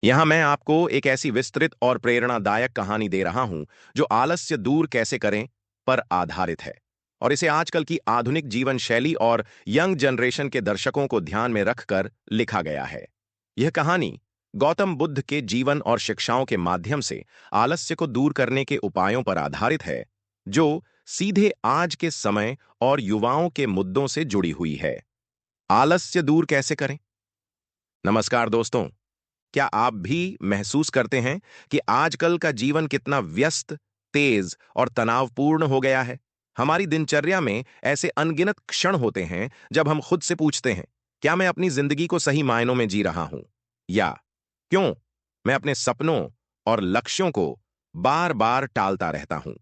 यहां मैं आपको एक ऐसी विस्तृत और प्रेरणादायक कहानी दे रहा हूं जो आलस्य दूर कैसे करें पर आधारित है। और इसे आजकल की आधुनिक जीवन शैली और यंग जनरेशन के दर्शकों को ध्यान में रखकर लिखा गया है। यह कहानी गौतम बुद्ध के जीवन और शिक्षाओं के माध्यम से आलस्य को दूर करने के उपायों पर आधारित है, जो सीधे आज के समय और युवाओं के मुद्दों से जुड़ी हुई है। आलस्य दूर कैसे करें? नमस्कार दोस्तों। क्या आप भी महसूस करते हैं कि आजकल का जीवन कितना व्यस्त, तेज और तनावपूर्ण हो गया है? हमारी दिनचर्या में ऐसे अनगिनत क्षण होते हैं जब हम खुद से पूछते हैं, क्या मैं अपनी जिंदगी को सही मायनों में जी रहा हूं? या क्यों मैं अपने सपनों और लक्ष्यों को बार बार टालता रहता हूं?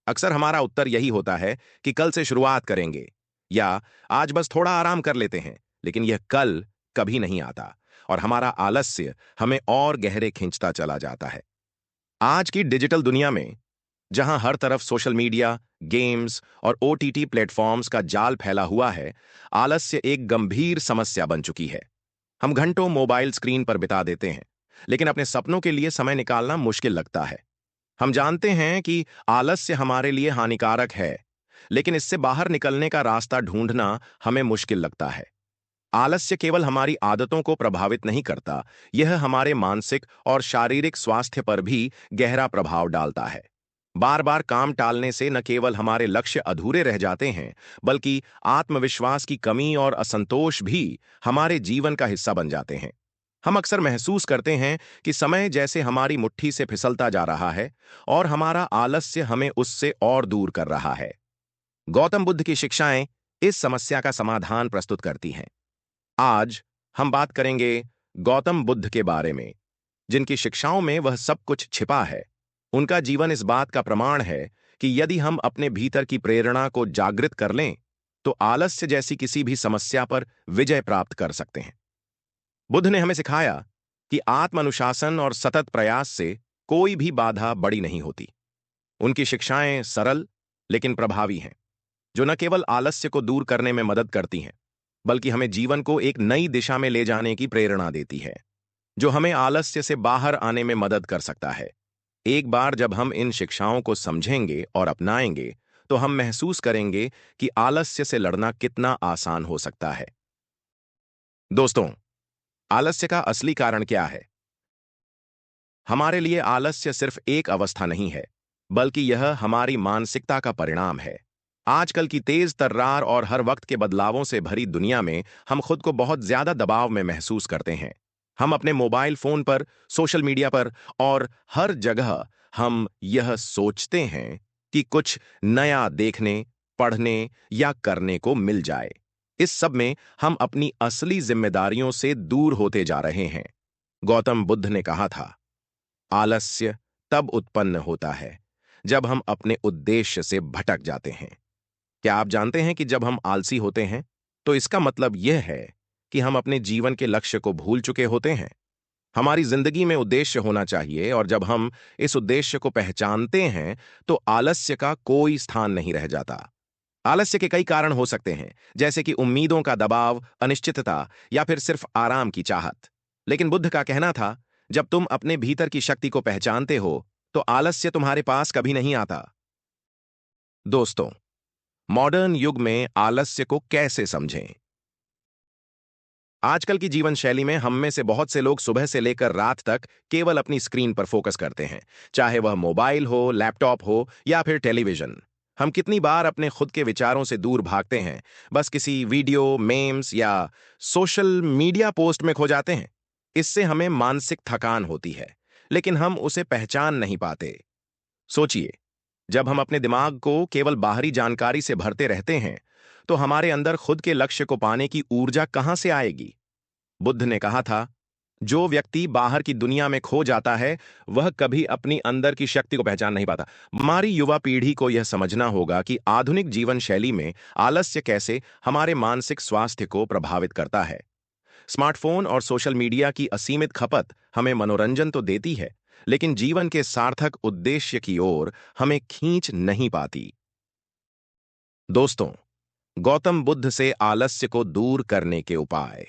अक्सर हमारा उत्तर यही होता है कि कल से शुरुआत करेंगे, या आज बस थोड़ा आराम कर लेते हैं। लेकिन यह कल कभी नहीं आता और हमारा आलस्य हमें और गहरे खींचता चला जाता है। आज की डिजिटल दुनिया में, जहां हर तरफ सोशल मीडिया, गेम्स और ओटीटी प्लेटफॉर्म्स का जाल फैला हुआ है, आलस्य एक गंभीर समस्या बन चुकी है। हम घंटों मोबाइल स्क्रीन पर बिता देते हैं, लेकिन अपने सपनों के लिए समय निकालना मुश्किल लगता है। हम जानते हैं कि आलस्य हमारे लिए हानिकारक है, लेकिन इससे बाहर निकलने का रास्ता ढूंढना हमें मुश्किल लगता है। आलस्य केवल हमारी आदतों को प्रभावित नहीं करता, यह हमारे मानसिक और शारीरिक स्वास्थ्य पर भी गहरा प्रभाव डालता है। बार बार काम टालने से न केवल हमारे लक्ष्य अधूरे रह जाते हैं, बल्कि आत्मविश्वास की कमी और असंतोष भी हमारे जीवन का हिस्सा बन जाते हैं। हम अक्सर महसूस करते हैं कि समय जैसे हमारी मुट्ठी से फिसलता जा रहा है और हमारा आलस्य हमें उससे और दूर कर रहा है। गौतम बुद्ध की शिक्षाएं इस समस्या का समाधान प्रस्तुत करती हैं। आज हम बात करेंगे गौतम बुद्ध के बारे में, जिनकी शिक्षाओं में वह सब कुछ छिपा है। उनका जीवन इस बात का प्रमाण है कि यदि हम अपने भीतर की प्रेरणा को जागृत कर लें, तो आलस्य जैसी किसी भी समस्या पर विजय प्राप्त कर सकते हैं। बुद्ध ने हमें सिखाया कि आत्म अनुशासन और सतत प्रयास से कोई भी बाधा बड़ी नहीं होती। उनकी शिक्षाएं सरल लेकिन प्रभावी हैं, जो न केवल आलस्य को दूर करने में मदद करती हैं, बल्कि हमें जीवन को एक नई दिशा में ले जाने की प्रेरणा देती है, जो हमें आलस्य से बाहर आने में मदद कर सकता है। एक बार जब हम इन शिक्षाओं को समझेंगे और अपनाएंगे, तो हम महसूस करेंगे कि आलस्य से लड़ना कितना आसान हो सकता है। दोस्तों, आलस्य का असली कारण क्या है? हमारे लिए आलस्य सिर्फ एक अवस्था नहीं है, बल्कि यह हमारी मानसिकता का परिणाम है। आजकल की तेज तर्रार और हर वक्त के बदलावों से भरी दुनिया में हम खुद को बहुत ज्यादा दबाव में महसूस करते हैं। हम अपने मोबाइल फोन पर, सोशल मीडिया पर और हर जगह हम यह सोचते हैं कि कुछ नया देखने, पढ़ने या करने को मिल जाए। इस सब में हम अपनी असली जिम्मेदारियों से दूर होते जा रहे हैं। गौतम बुद्ध ने कहा था, आलस्य तब उत्पन्न होता है जब हम अपने उद्देश्य से भटक जाते हैं। क्या आप जानते हैं कि जब हम आलसी होते हैं, तो इसका मतलब यह है कि हम अपने जीवन के लक्ष्य को भूल चुके होते हैं। हमारी जिंदगी में उद्देश्य होना चाहिए, और जब हम इस उद्देश्य को पहचानते हैं, तो आलस्य का कोई स्थान नहीं रह जाता। आलस्य के कई कारण हो सकते हैं, जैसे कि उम्मीदों का दबाव, अनिश्चितता या फिर सिर्फ आराम की चाहत। लेकिन बुद्ध का कहना था, जब तुम अपने भीतर की शक्ति को पहचानते हो, तो आलस्य तुम्हारे पास कभी नहीं आता। दोस्तों, मॉडर्न युग में आलस्य को कैसे समझें? आजकल की जीवन शैली में हम में से बहुत से लोग सुबह से लेकर रात तक केवल अपनी स्क्रीन पर फोकस करते हैं, चाहे वह मोबाइल हो, लैपटॉप हो या फिर टेलीविजन। हम कितनी बार अपने खुद के विचारों से दूर भागते हैं, बस किसी वीडियो, मेम्स या सोशल मीडिया पोस्ट में खो जाते हैं। इससे हमें मानसिक थकान होती है, लेकिन हम उसे पहचान नहीं पाते। सोचिए, जब हम अपने दिमाग को केवल बाहरी जानकारी से भरते रहते हैं, तो हमारे अंदर खुद के लक्ष्य को पाने की ऊर्जा कहां से आएगी? बुद्ध ने कहा था, जो व्यक्ति बाहर की दुनिया में खो जाता है, वह कभी अपनी अंदर की शक्ति को पहचान नहीं पाता। हमारी युवा पीढ़ी को यह समझना होगा कि आधुनिक जीवन शैली में आलस्य कैसे हमारे मानसिक स्वास्थ्य को प्रभावित करता है। स्मार्टफोन और सोशल मीडिया की असीमित खपत हमें मनोरंजन तो देती है, लेकिन जीवन के सार्थक उद्देश्य की ओर हमें खींच नहीं पाती। दोस्तों, गौतम बुद्ध से आलस्य को दूर करने के उपाय।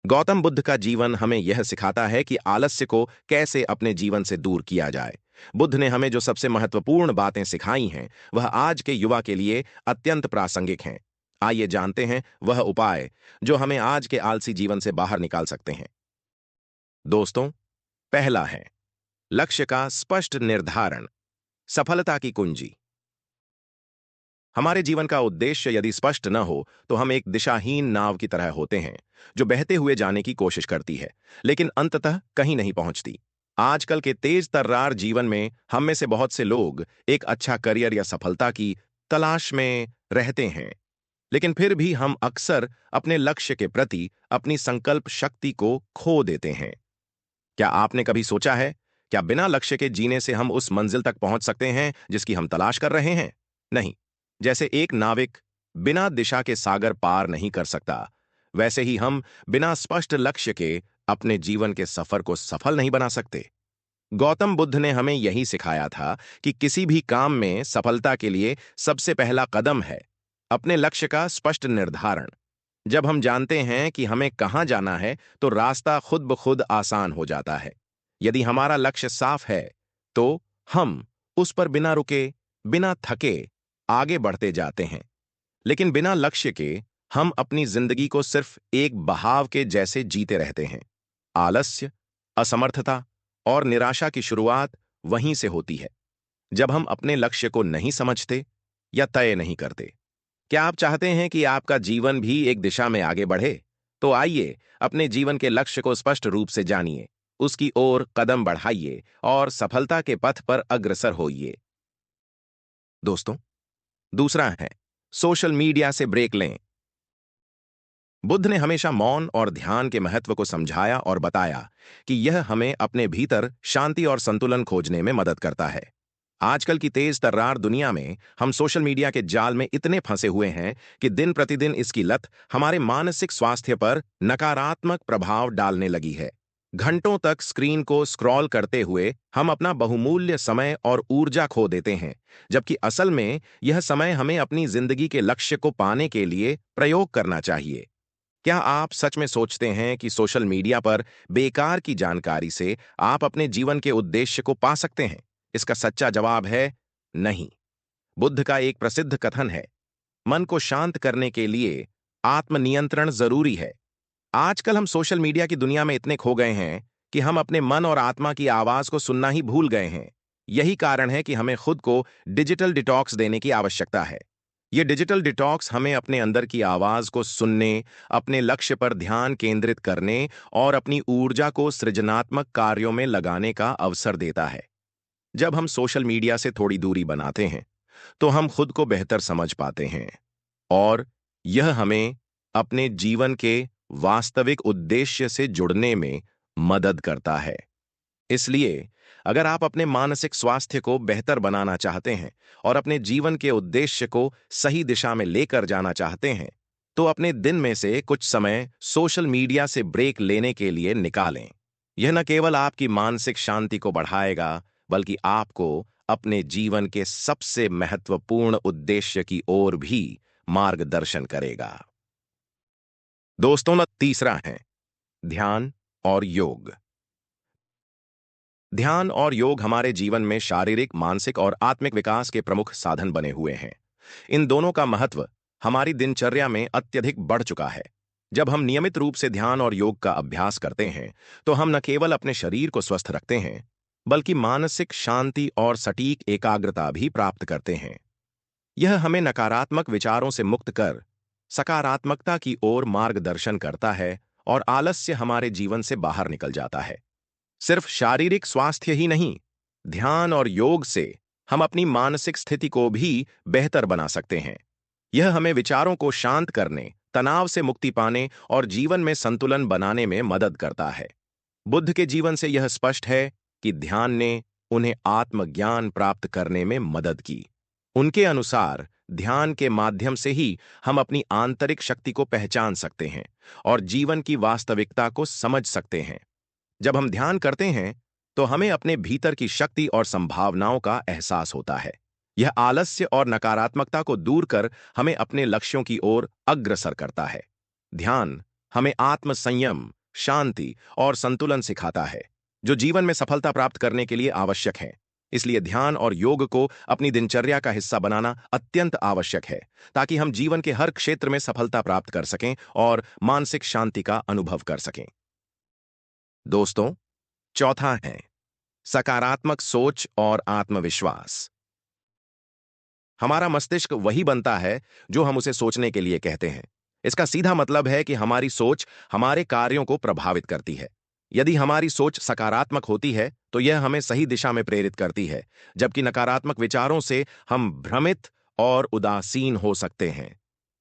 गौतम बुद्ध का जीवन हमें यह सिखाता है कि आलस्य को कैसे अपने जीवन से दूर किया जाए। बुद्ध ने हमें जो सबसे महत्वपूर्ण बातें सिखाई हैं, वह आज के युवा के लिए अत्यंत प्रासंगिक हैं। आइए जानते हैं वह उपाय जो हमें आज के आलसी जीवन से बाहर निकाल सकते हैं। दोस्तों, पहला है लक्ष्य का स्पष्ट निर्धारण, सफलता की कुंजी। हमारे जीवन का उद्देश्य यदि स्पष्ट न हो तो हम एक दिशाहीन नाव की तरह होते हैं जो बहते हुए जाने की कोशिश करती है लेकिन अंततः कहीं नहीं पहुंचती। आजकल के तेज तर्रार जीवन में हम में से बहुत से लोग एक अच्छा करियर या सफलता की तलाश में रहते हैं, लेकिन फिर भी हम अक्सर अपने लक्ष्य के प्रति अपनी संकल्प शक्ति को खो देते हैं। क्या आपने कभी सोचा है, क्या बिना लक्ष्य के जीने से हम उस मंजिल तक पहुंच सकते हैं जिसकी हम तलाश कर रहे हैं? नहीं। जैसे एक नाविक बिना दिशा के सागर पार नहीं कर सकता, वैसे ही हम बिना स्पष्ट लक्ष्य के अपने जीवन के सफर को सफल नहीं बना सकते। गौतम बुद्ध ने हमें यही सिखाया था कि किसी भी काम में सफलता के लिए सबसे पहला कदम है अपने लक्ष्य का स्पष्ट निर्धारण। जब हम जानते हैं कि हमें कहां जाना है, तो रास्ता खुद ब खुद आसान हो जाता है। यदि हमारा लक्ष्य साफ है, तो हम उस पर बिना रुके, बिना थके आगे बढ़ते जाते हैं। लेकिन बिना लक्ष्य के हम अपनी जिंदगी को सिर्फ एक बहाव के जैसे जीते रहते हैं। आलस्य, असमर्थता और निराशा की शुरुआत वहीं से होती है, जब हम अपने लक्ष्य को नहीं समझते या तय नहीं करते। क्या आप चाहते हैं कि आपका जीवन भी एक दिशा में आगे बढ़े? तो आइए अपने जीवन के लक्ष्य को स्पष्ट रूप से जानिए, उसकी ओर कदम बढ़ाइए और सफलता के पथ पर अग्रसर होइए। दोस्तों, दूसरा है सोशल मीडिया से ब्रेक लें। बुद्ध ने हमेशा मौन और ध्यान के महत्व को समझाया और बताया कि यह हमें अपने भीतर शांति और संतुलन खोजने में मदद करता है। आजकल की तेज तर्रार दुनिया में हम सोशल मीडिया के जाल में इतने फंसे हुए हैं कि दिन प्रतिदिन इसकी लत हमारे मानसिक स्वास्थ्य पर नकारात्मक प्रभाव डालने लगी है। घंटों तक स्क्रीन को स्क्रॉल करते हुए हम अपना बहुमूल्य समय और ऊर्जा खो देते हैं, जबकि असल में यह समय हमें अपनी जिंदगी के लक्ष्य को पाने के लिए प्रयोग करना चाहिए। क्या आप सच में सोचते हैं कि सोशल मीडिया पर बेकार की जानकारी से आप अपने जीवन के उद्देश्य को पा सकते हैं? इसका सच्चा जवाब है नहीं। बुद्ध का एक प्रसिद्ध कथन है, मन को शांत करने के लिए आत्मनियंत्रण जरूरी है। आजकल हम सोशल मीडिया की दुनिया में इतने खो गए हैं कि हम अपने मन और आत्मा की आवाज को सुनना ही भूल गए हैं। यही कारण है कि हमें खुद को डिजिटल डिटॉक्स देने की आवश्यकता है। ये डिजिटल डिटॉक्स हमें अपने अंदर की आवाज को सुनने, अपने लक्ष्य पर ध्यान केंद्रित करने और अपनी ऊर्जा को सृजनात्मक कार्यों में लगाने का अवसर देता है। जब हम सोशल मीडिया से थोड़ी दूरी बनाते हैं, तो हम खुद को बेहतर समझ पाते हैं और यह हमें अपने जीवन के वास्तविक उद्देश्य से जुड़ने में मदद करता है। इसलिए अगर आप अपने मानसिक स्वास्थ्य को बेहतर बनाना चाहते हैं और अपने जीवन के उद्देश्य को सही दिशा में लेकर जाना चाहते हैं, तो अपने दिन में से कुछ समय सोशल मीडिया से ब्रेक लेने के लिए निकालें। यह न केवल आपकी मानसिक शांति को बढ़ाएगा, बल्कि आपको अपने जीवन के सबसे महत्वपूर्ण उद्देश्य की ओर भी मार्गदर्शन करेगा। दोस्तों, न तीसरा है ध्यान और योग। ध्यान और योग हमारे जीवन में शारीरिक, मानसिक और आत्मिक विकास के प्रमुख साधन बने हुए हैं। इन दोनों का महत्व हमारी दिनचर्या में अत्यधिक बढ़ चुका है। जब हम नियमित रूप से ध्यान और योग का अभ्यास करते हैं, तो हम न केवल अपने शरीर को स्वस्थ रखते हैं, बल्कि मानसिक शांति और सटीक एकाग्रता भी प्राप्त करते हैं। यह हमें नकारात्मक विचारों से मुक्त कर सकारात्मकता की ओर मार्गदर्शन करता है और आलस्य हमारे जीवन से बाहर निकल जाता है। सिर्फ शारीरिक स्वास्थ्य ही नहीं, ध्यान और योग से हम अपनी मानसिक स्थिति को भी बेहतर बना सकते हैं। यह हमें विचारों को शांत करने, तनाव से मुक्ति पाने और जीवन में संतुलन बनाने में मदद करता है। बुद्ध के जीवन से यह स्पष्ट है कि ध्यान ने उन्हें आत्मज्ञान प्राप्त करने में मदद की। उनके अनुसार ध्यान के माध्यम से ही हम अपनी आंतरिक शक्ति को पहचान सकते हैं और जीवन की वास्तविकता को समझ सकते हैं। जब हम ध्यान करते हैं, तो हमें अपने भीतर की शक्ति और संभावनाओं का एहसास होता है। यह आलस्य और नकारात्मकता को दूर कर हमें अपने लक्ष्यों की ओर अग्रसर करता है। ध्यान हमें आत्म संयम, शांति और संतुलन सिखाता है, जो जीवन में सफलता प्राप्त करने के लिए आवश्यक है। इसलिए ध्यान और योग को अपनी दिनचर्या का हिस्सा बनाना अत्यंत आवश्यक है, ताकि हम जीवन के हर क्षेत्र में सफलता प्राप्त कर सकें और मानसिक शांति का अनुभव कर सकें। दोस्तों, चौथा है सकारात्मक सोच और आत्मविश्वास। हमारा मस्तिष्क वही बनता है जो हम उसे सोचने के लिए कहते हैं। इसका सीधा मतलब है कि हमारी सोच हमारे कार्यों को प्रभावित करती है। यदि हमारी सोच सकारात्मक होती है तो यह हमें सही दिशा में प्रेरित करती है, जबकि नकारात्मक विचारों से हम भ्रमित और उदासीन हो सकते हैं।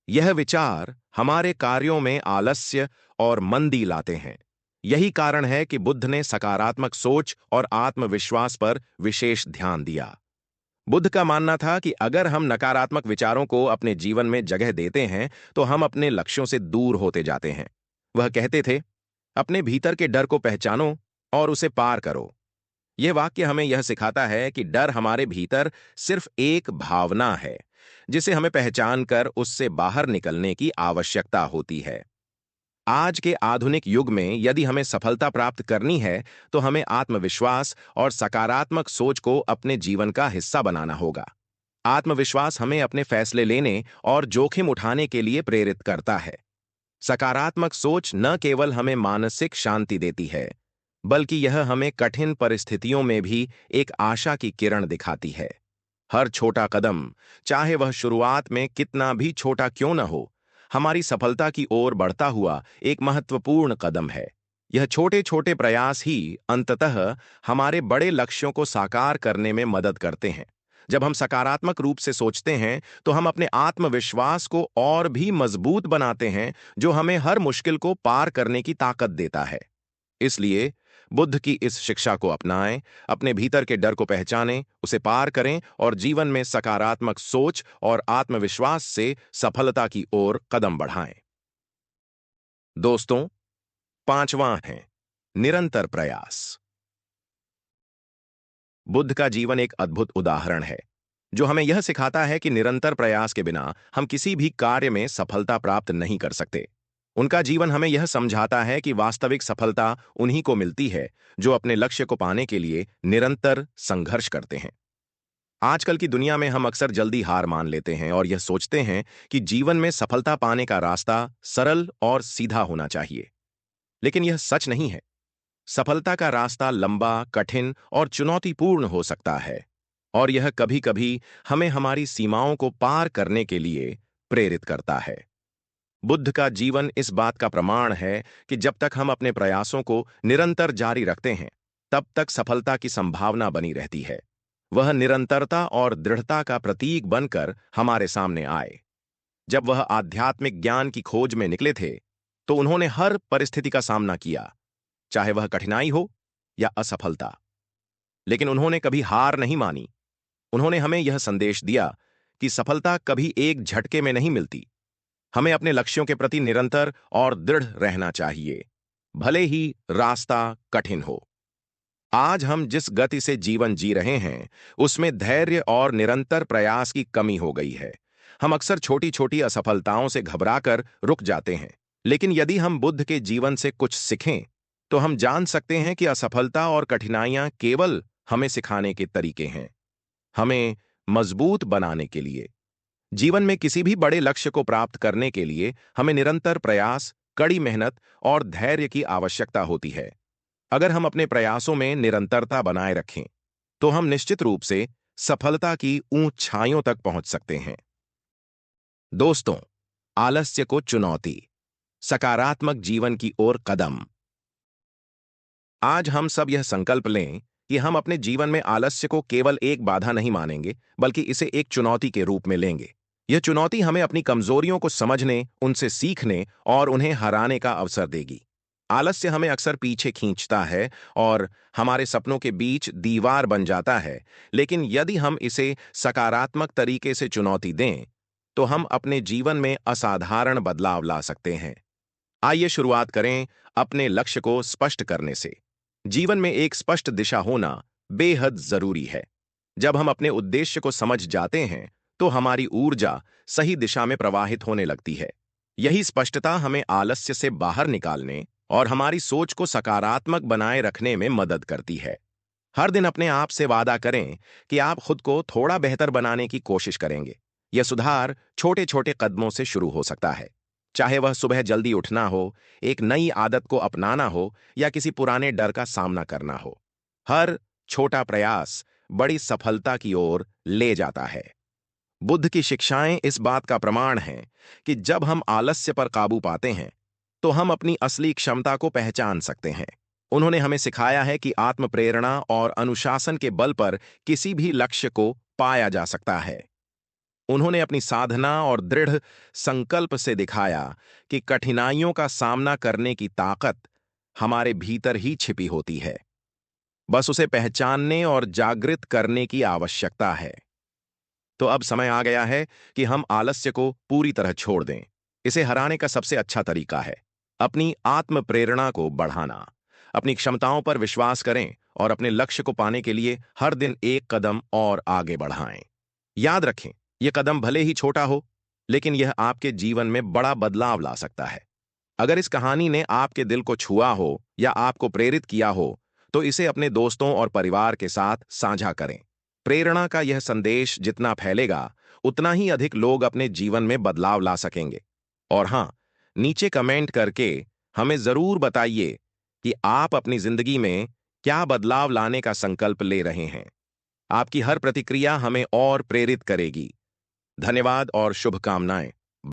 यह विचार हमारे कार्यों में आलस्य और मंदी लाते हैं। यही कारण है कि बुद्ध ने सकारात्मक सोच और आत्मविश्वास पर विशेष ध्यान दिया। बुद्ध का मानना था कि अगर हम नकारात्मक विचारों को अपने जीवन में जगह देते हैं तो हम अपने लक्ष्यों से दूर होते जाते हैं। वह कहते थे, अपने भीतर के डर को पहचानो और उसे पार करो। यह वाक्य हमें यह सिखाता है कि डर हमारे भीतर सिर्फ एक भावना है, जिसे हमें पहचान कर उससे बाहर निकलने की आवश्यकता होती है। आज के आधुनिक युग में यदि हमें सफलता प्राप्त करनी है तो हमें आत्मविश्वास और सकारात्मक सोच को अपने जीवन का हिस्सा बनाना होगा। आत्मविश्वास हमें अपने फैसले लेने और जोखिम उठाने के लिए प्रेरित करता है। सकारात्मक सोच न केवल हमें मानसिक शांति देती है, बल्कि यह हमें कठिन परिस्थितियों में भी एक आशा की किरण दिखाती है। हर छोटा कदम, चाहे वह शुरुआत में कितना भी छोटा क्यों न हो, हमारी सफलता की ओर बढ़ता हुआ एक महत्वपूर्ण कदम है। यह छोटे छोटे प्रयास ही अंततः हमारे बड़े लक्ष्यों को साकार करने में मदद करते हैं। जब हम सकारात्मक रूप से सोचते हैं तो हम अपने आत्मविश्वास को और भी मजबूत बनाते हैं, जो हमें हर मुश्किल को पार करने की ताकत देता है। इसलिए बुद्ध की इस शिक्षा को अपनाएं, अपने भीतर के डर को पहचानें, उसे पार करें और जीवन में सकारात्मक सोच और आत्मविश्वास से सफलता की ओर कदम बढ़ाएं। दोस्तों, पांचवां है निरंतर प्रयास। बुद्ध का जीवन एक अद्भुत उदाहरण है, जो हमें यह सिखाता है कि निरंतर प्रयास के बिना हम किसी भी कार्य में सफलता प्राप्त नहीं कर सकते। उनका जीवन हमें यह समझाता है कि वास्तविक सफलता उन्हीं को मिलती है जो अपने लक्ष्य को पाने के लिए निरंतर संघर्ष करते हैं। आजकल की दुनिया में हम अक्सर जल्दी हार मान लेते हैं और यह सोचते हैं कि जीवन में सफलता पाने का रास्ता सरल और सीधा होना चाहिए। लेकिन यह सच नहीं है। सफलता का रास्ता लंबा, कठिन और चुनौतीपूर्ण हो सकता है, और यह कभी-कभी हमें हमारी सीमाओं को पार करने के लिए प्रेरित करता है। बुद्ध का जीवन इस बात का प्रमाण है कि जब तक हम अपने प्रयासों को निरंतर जारी रखते हैं, तब तक सफलता की संभावना बनी रहती है। वह निरंतरता और दृढ़ता का प्रतीक बनकर हमारे सामने आए। जब वह आध्यात्मिक ज्ञान की खोज में निकले थे, तो उन्होंने हर परिस्थिति का सामना किया, चाहे वह कठिनाई हो या असफलता। लेकिन उन्होंने कभी हार नहीं मानी। उन्होंने हमें यह संदेश दिया कि सफलता कभी एक झटके में नहीं मिलती। हमें अपने लक्ष्यों के प्रति निरंतर और दृढ़ रहना चाहिए, भले ही रास्ता कठिन हो। आज हम जिस गति से जीवन जी रहे हैं, उसमें धैर्य और निरंतर प्रयास की कमी हो गई है। हम अक्सर छोटी छोटी असफलताओं से घबराकर रुक जाते हैं। लेकिन यदि हम बुद्ध के जीवन से कुछ सीखें, तो हम जान सकते हैं कि असफलता और कठिनाइयां केवल हमें सिखाने के तरीके हैं, हमें मजबूत बनाने के लिए। जीवन में किसी भी बड़े लक्ष्य को प्राप्त करने के लिए हमें निरंतर प्रयास, कड़ी मेहनत और धैर्य की आवश्यकता होती है। अगर हम अपने प्रयासों में निरंतरता बनाए रखें, तो हम निश्चित रूप से सफलता की ऊंचाइयों तक पहुंच सकते हैं। दोस्तों, आलस्य को चुनौती, सकारात्मक जीवन की ओर कदम। आज हम सब यह संकल्प लें कि हम अपने जीवन में आलस्य को केवल एक बाधा नहीं मानेंगे, बल्कि इसे एक चुनौती के रूप में लेंगे। यह चुनौती हमें अपनी कमजोरियों को समझने, उनसे सीखने और उन्हें हराने का अवसर देगी। आलस्य हमें अक्सर पीछे खींचता है और हमारे सपनों के बीच दीवार बन जाता है, लेकिन यदि हम इसे सकारात्मक तरीके से चुनौती दें, तो हम अपने जीवन में असाधारण बदलाव ला सकते हैं। आइए शुरुआत करें अपने लक्ष्य को स्पष्ट करने से। जीवन में एक स्पष्ट दिशा होना बेहद जरूरी है। जब हम अपने उद्देश्य को समझ जाते हैं, तो हमारी ऊर्जा सही दिशा में प्रवाहित होने लगती है। यही स्पष्टता हमें आलस्य से बाहर निकालने और हमारी सोच को सकारात्मक बनाए रखने में मदद करती है। हर दिन अपने आप से वादा करें कि आप खुद को थोड़ा बेहतर बनाने की कोशिश करेंगे। यह सुधार छोटे छोटे कदमों से शुरू हो सकता है, चाहे वह सुबह जल्दी उठना हो, एक नई आदत को अपनाना हो या किसी पुराने डर का सामना करना हो। हर छोटा प्रयास बड़ी सफलता की ओर ले जाता है। बुद्ध की शिक्षाएं इस बात का प्रमाण हैं कि जब हम आलस्य पर काबू पाते हैं तो हम अपनी असली क्षमता को पहचान सकते हैं। उन्होंने हमें सिखाया है कि आत्म प्रेरणा और अनुशासन के बल पर किसी भी लक्ष्य को पाया जा सकता है। उन्होंने अपनी साधना और दृढ़ संकल्प से दिखाया कि कठिनाइयों का सामना करने की ताकत हमारे भीतर ही छिपी होती है। बस उसे पहचानने और जागृत करने की आवश्यकता है। तो अब समय आ गया है कि हम आलस्य को पूरी तरह छोड़ दें। इसे हराने का सबसे अच्छा तरीका है अपनी आत्म प्रेरणा को बढ़ाना। अपनी क्षमताओं पर विश्वास करें और अपने लक्ष्य को पाने के लिए हर दिन एक कदम और आगे बढ़ाएं। याद रखें, यह कदम भले ही छोटा हो, लेकिन यह आपके जीवन में बड़ा बदलाव ला सकता है। अगर इस कहानी ने आपके दिल को छुआ हो या आपको प्रेरित किया हो, तो इसे अपने दोस्तों और परिवार के साथ साझा करें। प्रेरणा का यह संदेश जितना फैलेगा, उतना ही अधिक लोग अपने जीवन में बदलाव ला सकेंगे। और हां, नीचे कमेंट करके हमें जरूर बताइए कि आप अपनी जिंदगी में क्या बदलाव लाने का संकल्प ले रहे हैं। आपकी हर प्रतिक्रिया हमें और प्रेरित करेगी। धन्यवाद और शुभकामनाएं।